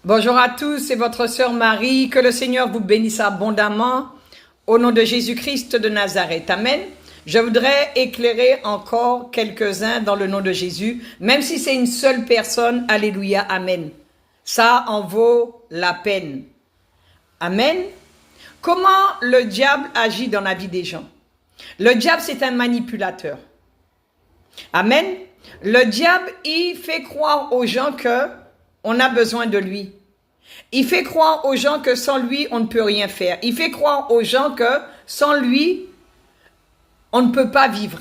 Bonjour à tous, c'est votre sœur Marie. Que le Seigneur vous bénisse abondamment au nom de Jésus-Christ de Nazareth. Amen. Je voudrais éclairer encore quelques-uns dans le nom de Jésus, même si c'est une seule personne. Alléluia, amen. Ça en vaut la peine. Amen. Comment le diable agit dans la vie des gens? Le diable, c'est un manipulateur. Amen. Le diable, il fait croire aux gens que on a besoin de lui. Il fait croire aux gens que sans lui, on ne peut rien faire. Il fait croire aux gens que sans lui, on ne peut pas vivre.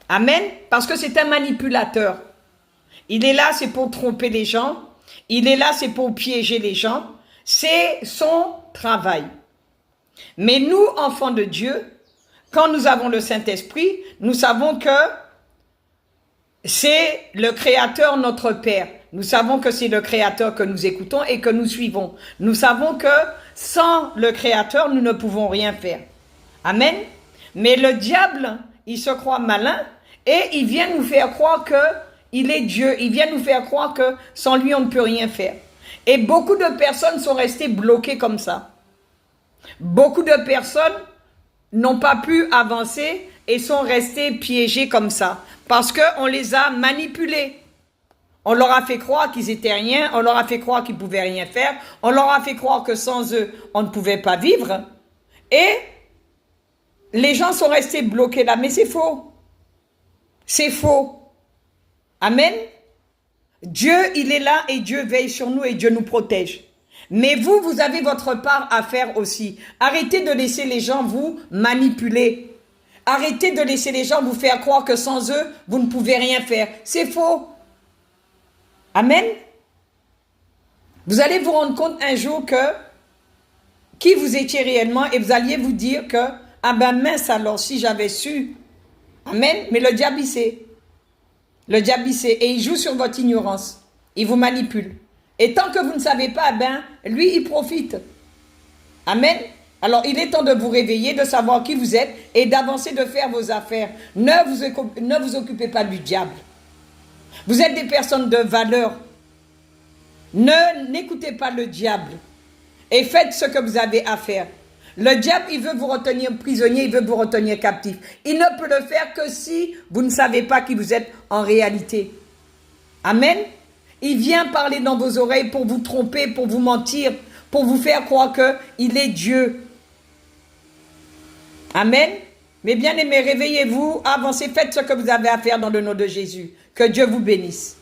Amen. Parce que c'est un manipulateur. Il est là, c'est pour tromper les gens. Il est là, c'est pour piéger les gens. C'est son travail. Mais nous, enfants de Dieu, quand nous avons le Saint-Esprit, nous savons que c'est le Créateur, notre Père. Nous savons que c'est le Créateur que nous écoutons et que nous suivons. Nous savons que sans le Créateur, nous ne pouvons rien faire. Amen. Mais le diable, il se croit malin et il vient nous faire croire qu'il est Dieu. Il vient nous faire croire que sans lui, on ne peut rien faire. Et beaucoup de personnes sont restées bloquées comme ça. Beaucoup de personnes n'ont pas pu avancer et sont restées piégées comme ça. Parce qu'on les a manipulés. On leur a fait croire qu'ils étaient rien. On leur a fait croire qu'ils ne pouvaient rien faire. On leur a fait croire que sans eux, on ne pouvait pas vivre. Et les gens sont restés bloqués là. Mais c'est faux. C'est faux. Amen. Dieu, il est là et Dieu veille sur nous et Dieu nous protège. Mais vous, vous avez votre part à faire aussi. Arrêtez de laisser les gens vous manipuler. Arrêtez de laisser les gens vous faire croire que sans eux, vous ne pouvez rien faire. C'est faux. Amen. Vous allez vous rendre compte un jour que qui vous étiez réellement et vous alliez vous dire que ah ben mince alors si j'avais su. Amen. Mais le diable il sait. Le diable il sait et il joue sur votre ignorance. Il vous manipule. Et tant que vous ne savez pas, ben lui il profite. Amen. Alors, il est temps de vous réveiller, de savoir qui vous êtes et d'avancer, de faire vos affaires. Ne vous occupez pas du diable. Vous êtes des personnes de valeur. N'écoutez pas le diable et faites ce que vous avez à faire. Le diable, il veut vous retenir prisonnier, il veut vous retenir captif. Il ne peut le faire que si vous ne savez pas qui vous êtes en réalité. Amen. Il vient parler dans vos oreilles pour vous tromper, pour vous mentir, pour vous faire croire qu'il est Dieu. Amen. Mes bien-aimés, réveillez-vous, avancez, faites ce que vous avez à faire dans le nom de Jésus. Que Dieu vous bénisse.